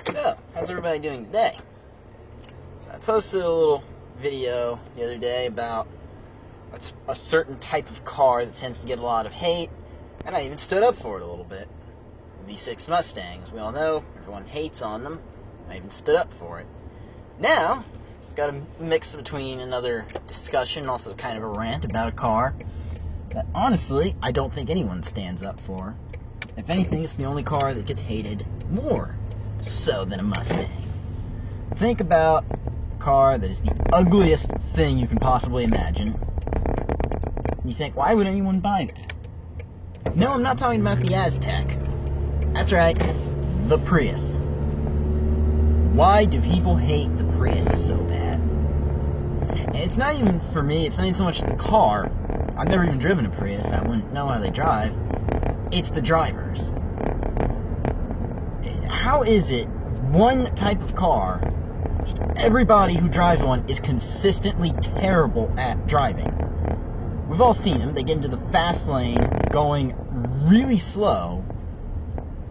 So, how's everybody doing today? So I posted a little video the other day about a certain type of car that tends to get a lot of hate, and I even stood up for it a little bit. The V6 Mustangs. We all know everyone hates on them. I even stood up for it. Now, got a mix between another discussion and also kind of a rant about a car that honestly I don't think anyone stands up for. If anything, it's the only car that gets hated more so than a Mustang. Think about a car that is the ugliest thing you can possibly imagine. You think, why would anyone buy that? No, I'm not talking about the Aztek. That's right, the Prius. Why do people hate the Prius so bad? And it's not even, for me, it's not even so much the car. I've never even driven a Prius. I wouldn't know how they drive. It's the drivers. How is it one type of car, just everybody who drives one is consistently terrible at driving? We've all seen them. They get into the fast lane going really slow,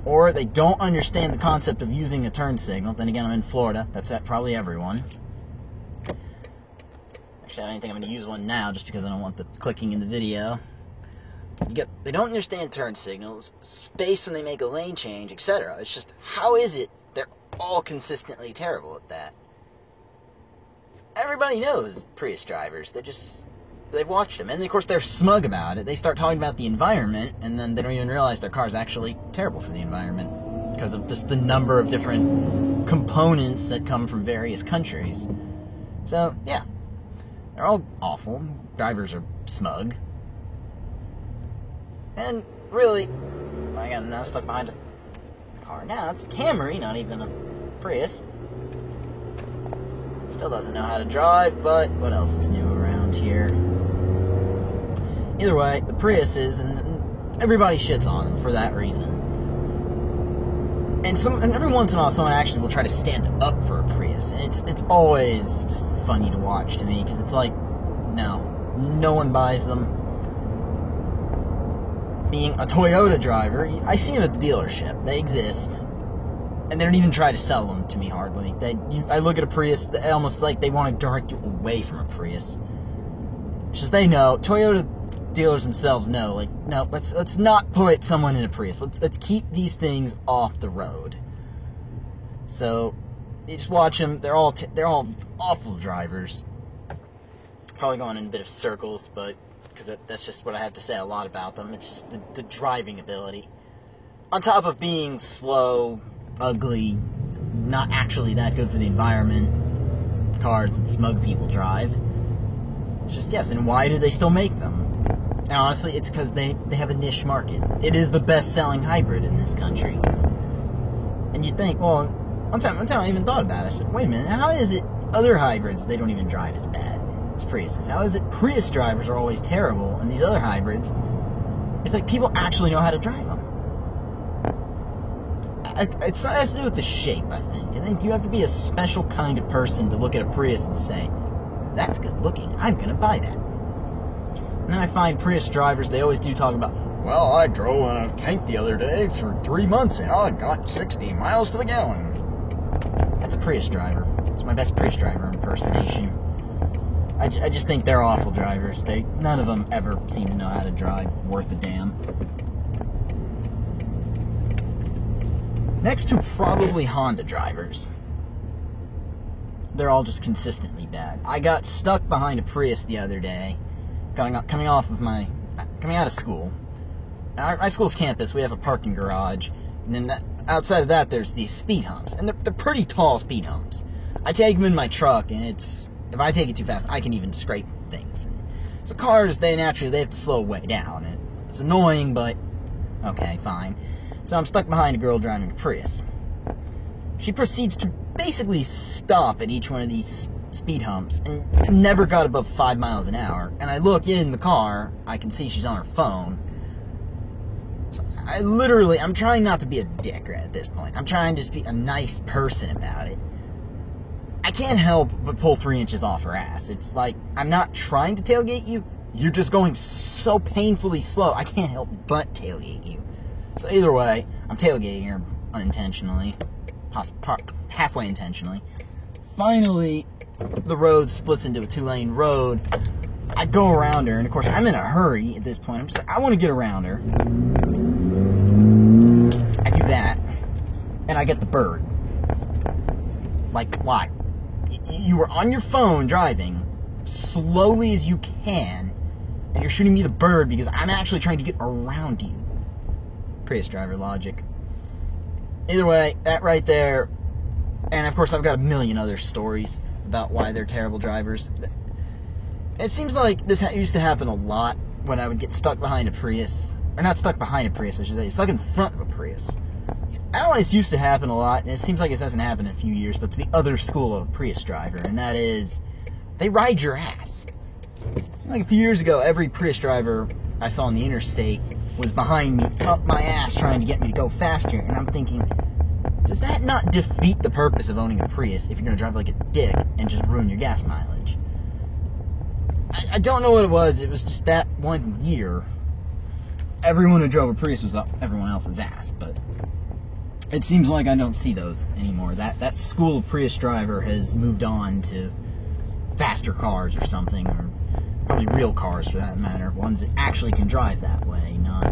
or they don't understand the concept of using a turn signal. Then again, I'm in Florida. That's probably everyone. Actually, I don't think I'm going to use one now just because I don't want the clicking in the video. They don't understand turn signals, space when they make a lane change, etc. It's just, how is it they're all consistently terrible at that? Everybody knows Prius drivers. They've watched them. And of course, they're smug about it. They start talking about the environment, and then they don't even realize their car's actually terrible for the environment because of just the number of different components that come from various countries. So, yeah. They're all awful. Drivers are smug. And really, I got now stuck behind a car. Now it's a Camry, not even a Prius. Still doesn't know how to drive, but what else is new around here? Either way, the Prius is, and everybody shits on them for that reason. And every once in a while, someone actually will try to stand up for a Prius, and it's always just funny to watch to me because it's like, no one buys them. Being a Toyota driver, I see them at the dealership. They exist. And they don't even try to sell them to me hardly. I look at a Prius, almost like they want to direct you away from a Prius. It's just they know, Toyota dealers themselves know, like, no, let's not put someone in a Prius. Let's keep these things off the road. So, you just watch them, they're all awful drivers. Probably going in a bit of circles, but because that's just what I have to say a lot about them. It's just the driving ability. On top of being slow, ugly, not actually that good for the environment, cars that smug people drive. It's just, yes, and why do they still make them? And honestly, it's because they have a niche market. It is the best-selling hybrid in this country. And you think, well, one time I even thought about it. I said, wait a minute, how is it other hybrids, they don't even drive as bad as Priuses? How is it Prius drivers are always terrible, and these other hybrids, it's like people actually know how to drive them? It has to do with the shape, I think. I think you have to be a special kind of person to look at a Prius and say, that's good looking, I'm going to buy that. And then I find Prius drivers, they always do talk about, well, I drove on a tank the other day for 3 months and I got 60 miles to the gallon. That's a Prius driver. It's my best Prius driver impersonation. I just think they're awful drivers. None of them ever seem to know how to drive worth a damn. Next to probably Honda drivers. They're all just consistently bad. I got stuck behind a Prius the other day, coming out of school. Now, my school's campus, we have a parking garage, and then outside of that, there's these speed humps, and they're pretty tall speed humps. I take them in my truck, and if I take it too fast, I can even scrape things. So cars, they have to slow way down. It's annoying, but okay, fine. So I'm stuck behind a girl driving a Prius. She proceeds to basically stop at each one of these speed humps and never got above 5 miles an hour. And I look in the car, I can see she's on her phone. So I'm trying not to be a dick right at this point. I'm trying to just be a nice person about it. I can't help but pull 3 inches off her ass. It's like, I'm not trying to tailgate you, you're just going so painfully slow, I can't help but tailgate you. So either way, I'm tailgating her unintentionally. halfway intentionally. Finally, the road splits into a 2-lane road. I go around her, and of course, I'm in a hurry at this point. I'm just like, I want to get around her. I do that, and I get the bird. Like, why? You were on your phone driving slowly as you can, and you're shooting me the bird because I'm actually trying to get around you. Prius driver logic. Either way, that right there, and of course I've got a million other stories about why they're terrible drivers. It seems like this used to happen a lot when I would get stuck behind a Prius. Or not stuck behind a Prius, I should say. Stuck in front of a Prius. It used to happen a lot, and it seems like it hasn't happened in a few years, but to the other school of Prius driver, and that is, they ride your ass. It seemed like a few years ago, every Prius driver I saw on the interstate was behind me, up my ass, trying to get me to go faster, and I'm thinking, does that not defeat the purpose of owning a Prius if you're going to drive like a dick and just ruin your gas mileage? I don't know what it was. It was just that one year, everyone who drove a Prius was up everyone else's ass, but it seems like I don't see those anymore. That school of Prius driver has moved on to faster cars or something, or probably real cars for that matter, ones that actually can drive that way, not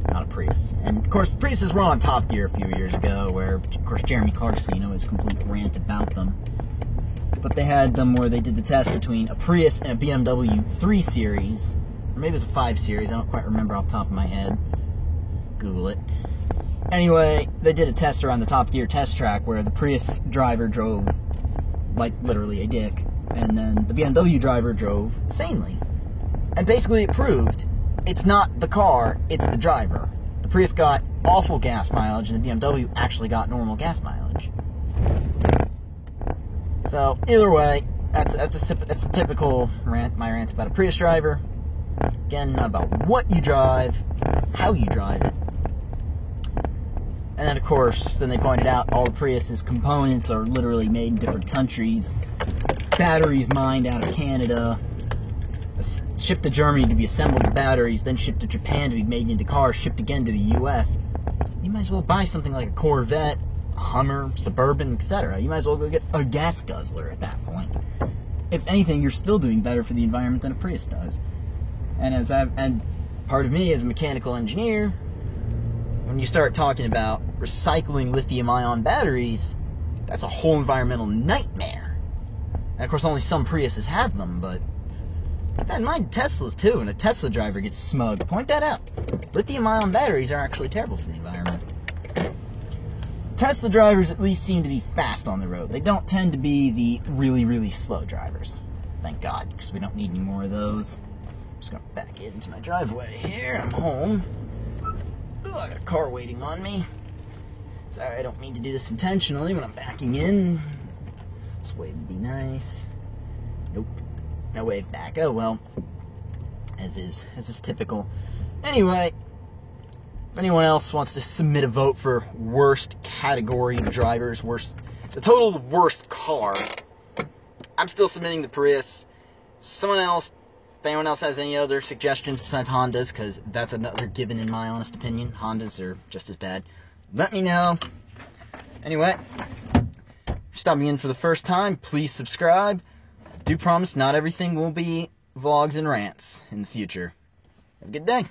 a Prius. And of course, Priuses were on Top Gear a few years ago, where of course Jeremy Clarkson, his complete rant about them. But they had them where they did the test between a Prius and a BMW 3 Series, or maybe it was a 5 Series, I don't quite remember off the top of my head. Google it. Anyway, they did a test around the Top Gear test track where the Prius driver drove like literally a dick, and then the BMW driver drove sanely. And basically it proved it's not the car, it's the driver. The Prius got awful gas mileage, and the BMW actually got normal gas mileage. So, either way, that's a typical rant, my rant about a Prius driver. Again, not about what you drive, how you drive it. And then, of course, then they pointed out all the Prius's components are literally made in different countries. Batteries mined out of Canada, shipped to Germany to be assembled in batteries, then shipped to Japan to be made into cars, shipped again to the U.S. You might as well buy something like a Corvette, a Hummer, Suburban, etc. You might as well go get a gas guzzler at that point. If anything, you're still doing better for the environment than a Prius does. And part of me as a mechanical engineer, when you start talking about recycling lithium-ion batteries, that's a whole environmental nightmare. And of course, only some Priuses have them, but keep that in mind, Teslas too, and a Tesla driver gets smug. Point that out. Lithium-ion batteries are actually terrible for the environment. Tesla drivers at least seem to be fast on the road. They don't tend to be the really, really slow drivers. Thank God, because we don't need any more of those. I'm just going to back into my driveway here. I'm home. Ooh, I got a car waiting on me. Sorry, I don't mean to do this intentionally when I'm backing in. This way would be nice. Nope. No wave back. Oh well. As is typical. Anyway, if anyone else wants to submit a vote for worst category of drivers, the total worst car, I'm still submitting the Prius. Someone else, if anyone else has any other suggestions besides Hondas, because that's another given in my honest opinion. Hondas are just as bad. Let me know. Anyway, if you're stopping in for the first time, please subscribe. I do promise not everything will be vlogs and rants in the future. Have a good day.